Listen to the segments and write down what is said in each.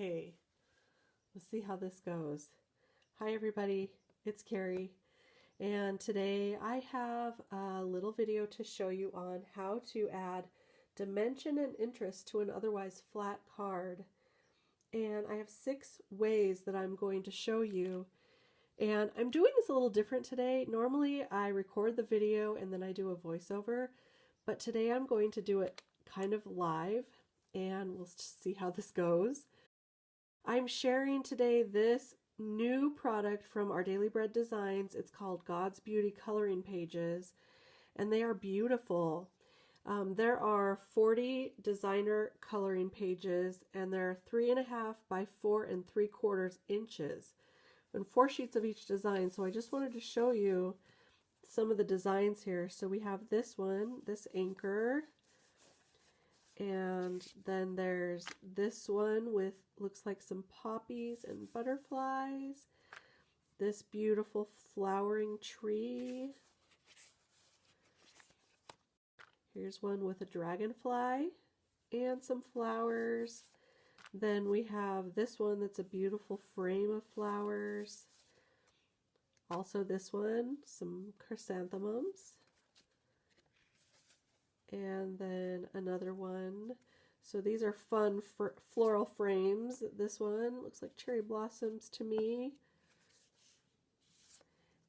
Okay, let's see how this goes. Hi everybody, it's Carrie, and today I have a little video to show you on how to add dimension and interest to an otherwise flat card. And I have 6 ways that I'm going to show you. And I'm doing this a little different today. Normally I record the video and then I do a voiceover, but today I'm going to do it kind of live and we'll see how this goes. I'm sharing today this new product from Our Daily Bread Designs. It's called God's Beauty Coloring Pages, and they are beautiful. There are 40 designer coloring pages, and they're 3.5 by 4 3/4 inches, and 4 sheets of each design. So I just wanted to show you some of the designs here. So we have this one, this anchor. And then there's this one with looks like some poppies and butterflies. This beautiful flowering tree. Here's one with a dragonfly and some flowers. Then we have this one that's a beautiful frame of flowers. Also this one, some chrysanthemums. And then another one. So these are fun floral frames. This one looks like cherry blossoms to me.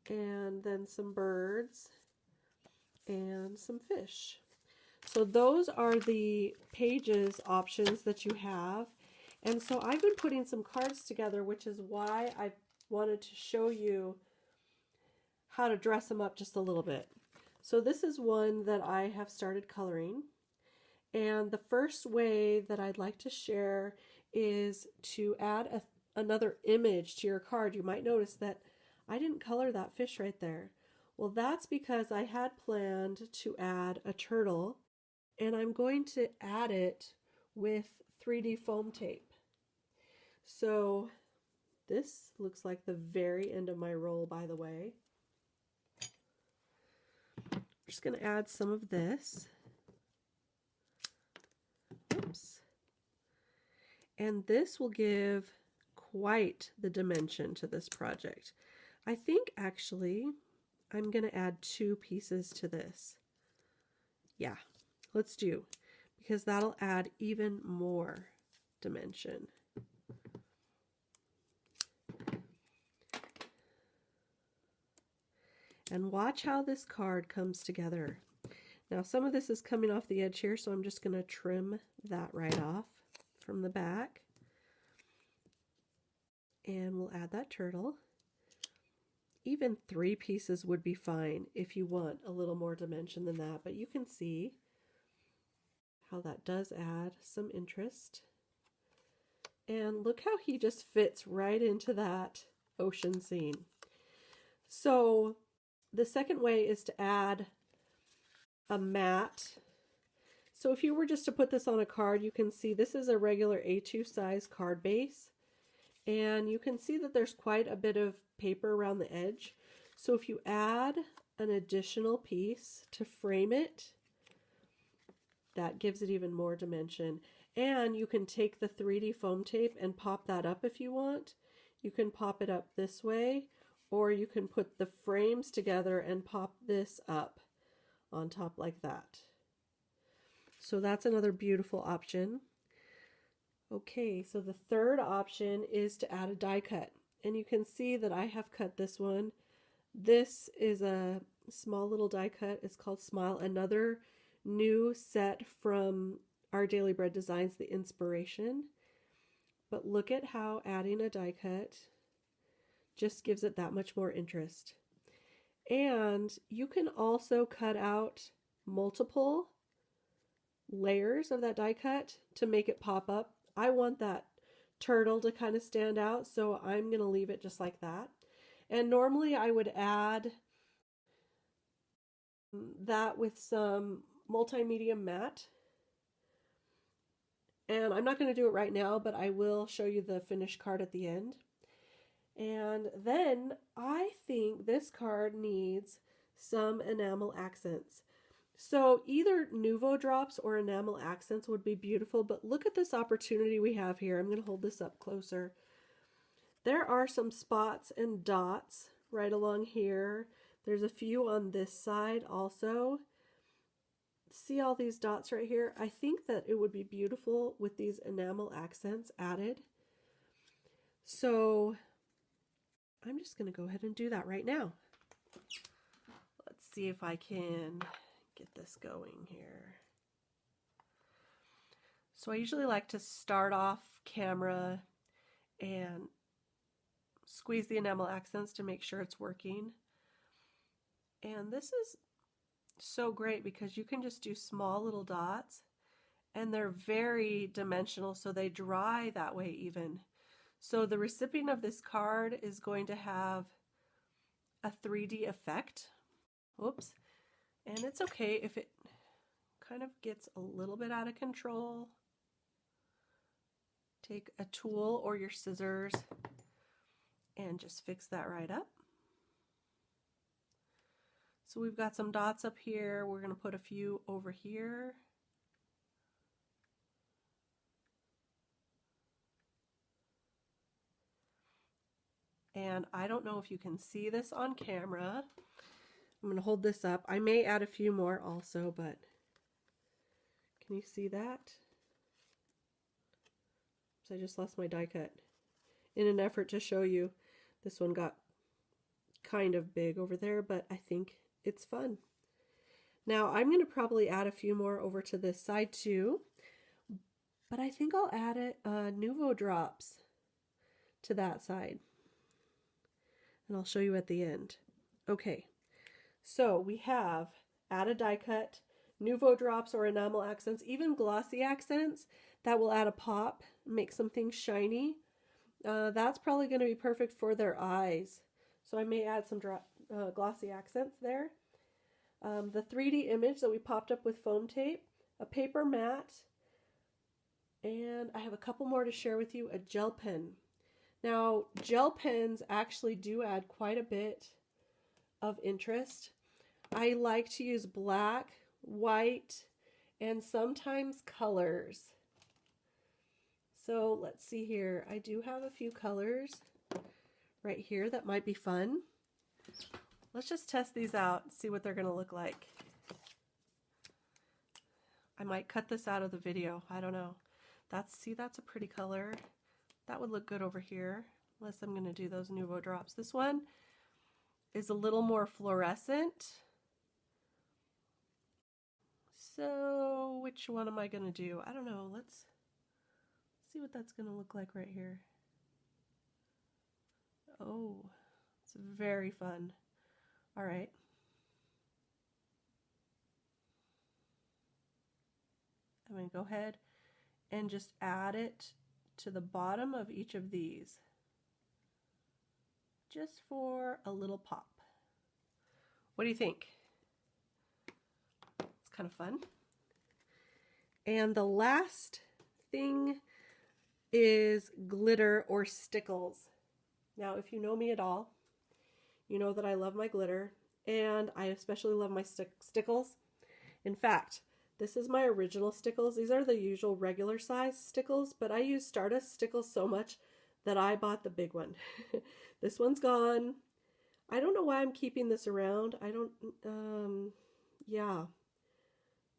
And then some birds and some fish. So those are the pages options that you have. And so I've been putting some cards together, which is why I wanted to show you how to dress them up just a little bit. So this is one that I have started coloring, and the first way that I'd like to share is to add another image to your card. You might notice that I didn't color that fish right there. Well, that's because I had planned to add a turtle, and I'm going to add it with 3D foam tape. So this looks like the very end of my roll, by the way. Just going to add some of this. Oops. And this will give quite the dimension to this project. I think actually I'm going to add 2 pieces to this. Yeah, let's do, because that'll add even more dimension. And watch how this card comes together. Now some of this is coming off the edge here, so I'm just going to trim that right off from the back. And we'll add that turtle. Even 3 pieces would be fine if you want a little more dimension than that, but you can see how that does add some interest. And look how he just fits right into that ocean scene. So the second way is to add a mat. So if you were just to put this on a card, you can see this is a regular A2 size card base. And you can see that there's quite a bit of paper around the edge. So if you add an additional piece to frame it, that gives it even more dimension. And you can take the 3D foam tape and pop that up if you want. You can pop it up this way, or you can put the frames together and pop this up on top like that. So that's another beautiful option. Okay, so the third option is to add a die cut. And you can see that I have cut this one. This is a small little die cut. It's called Smile. Another new set from Our Daily Bread Designs, the inspiration. But look at how adding a die cut just gives it that much more interest. And you can also cut out multiple layers of that die cut to make it pop up. I want that turtle to kind of stand out, so I'm going to leave it just like that. And normally I would add that with some multimedia matte. And I'm not going to do it right now, but I will show you the finished card at the end. And then I think this card needs some enamel accents. So either Nuvo drops or enamel accents would be beautiful, but look at this opportunity we have here. I'm going to hold this up closer. There are some spots and dots right along here. There's a few on this side also. See all these dots right here? I think that it would be beautiful with these enamel accents added. So I'm just going to go ahead and do that right now. Let's see if I can get this going here. So I usually like to start off camera and squeeze the enamel accents to make sure it's working. And this is so great because you can just do small little dots and they're very dimensional, so they dry that way even. So the recipient of this card is going to have a 3D effect. Whoops. And it's okay if it kind of gets a little bit out of control. Take a tool or your scissors and just fix that right up. So we've got some dots up here. We're going to put a few over here. And I don't know if you can see this on camera. I'm going to hold this up. I may add a few more also, but can you see that? So I just lost my die cut. In an effort to show you, this one got kind of big over there, but I think it's fun. Now I'm going to probably add a few more over to this side too, but I think I'll add Nuvo drops to that side. And I'll show you at the end. Okay, so we have add a die cut, Nuvo drops or enamel accents, even glossy accents that will add a pop, make some things shiny. That's probably going to be perfect for their eyes. So I may add some glossy accents there. The 3D image that we popped up with foam tape, a paper mat, and I have a couple more to share with you, a gel pen. Now, gel pens actually do add quite a bit of interest. I like to use black, white, and sometimes colors. So let's see here. I do have a few colors right here that might be fun. Let's just test these out and see what they're going to look like. I might cut this out of the video. I don't know. That's a pretty color. That would look good over here, unless I'm going to do those Nuvo drops. This one is a little more fluorescent. So which one am I going to do? I don't know. Let's see what that's going to look like right here. Oh, it's very fun. All right. I'm going to go ahead and just add it to the bottom of each of these, just for a little pop. What do you think? It's kind of fun. And the last thing is glitter or stickles. Now, if you know me at all, you know that I love my glitter, and I especially love my stickles. In fact, this is my original stickles. These are the usual regular size stickles, but I use Stardust stickles so much that I bought the big one. This one's gone. I don't know why I'm keeping this around. Yeah,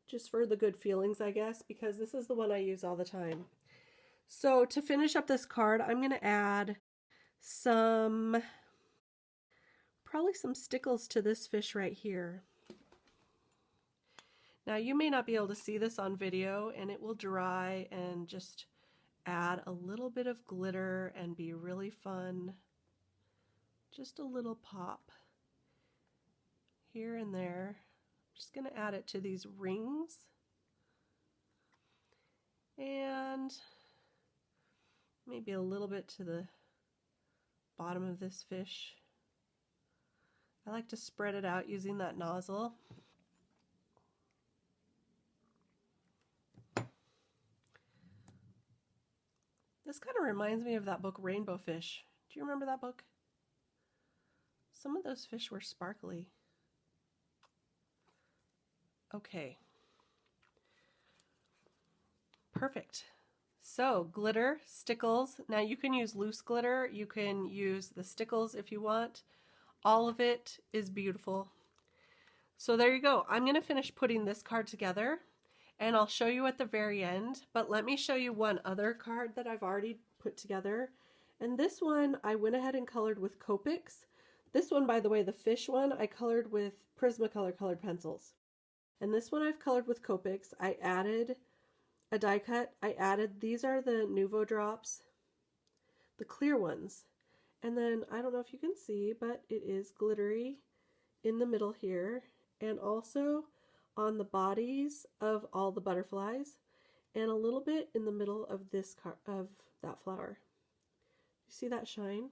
just for the good feelings, I guess, because this is the one I use all the time. So to finish up this card, I'm going to add probably some stickles to this fish right here. Now you may not be able to see this on video, and it will dry and just add a little bit of glitter and be really fun. Just a little pop here and there. I'm just going to add it to these rings. And maybe a little bit to the bottom of this fish. I like to spread it out using that nozzle. This kind of reminds me of that book, Rainbow Fish. Do you remember that book? Some of those fish were sparkly. Okay. Perfect. So glitter, stickles. Now you can use loose glitter. You can use the stickles if you want. All of it is beautiful. So there you go. I'm going to finish putting this card together and I'll show you at the very end. But let me show you one other card that I've already put together. And this one I went ahead and colored with Copics. This one, by the way, the fish one, I colored with Prismacolor colored pencils. And this one I've colored with Copics. I added a die cut. I added, these are the Nuvo drops, the clear ones. And then, I don't know if you can see, but it is glittery in the middle here. And also on the bodies of all the butterflies. And a little bit in the middle of this of that flower. You see that shine?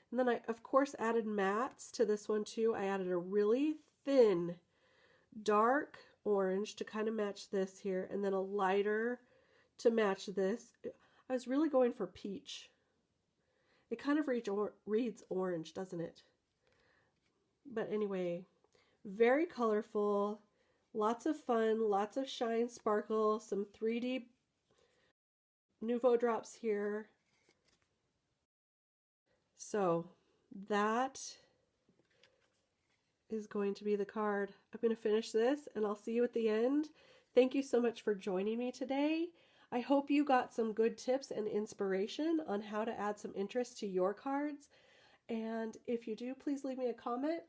And then I, of course, added mattes to this one too. I added a really thin, dark orange to kind of match this here, and then a lighter to match this. I was really going for peach. It kind of reads orange, doesn't it? But anyway, very colorful, lots of fun, lots of shine, sparkle, some 3D Nuvo drops here. So that is going to be the card. I'm going to finish this and I'll see you at the end. Thank you so much for joining me today. I hope you got some good tips and inspiration on how to add some interest to your cards. And if you do, please leave me a comment,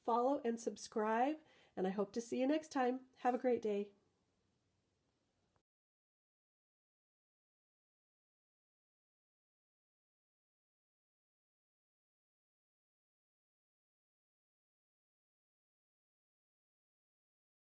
follow, and subscribe. And I hope to see you next time. Have a great day.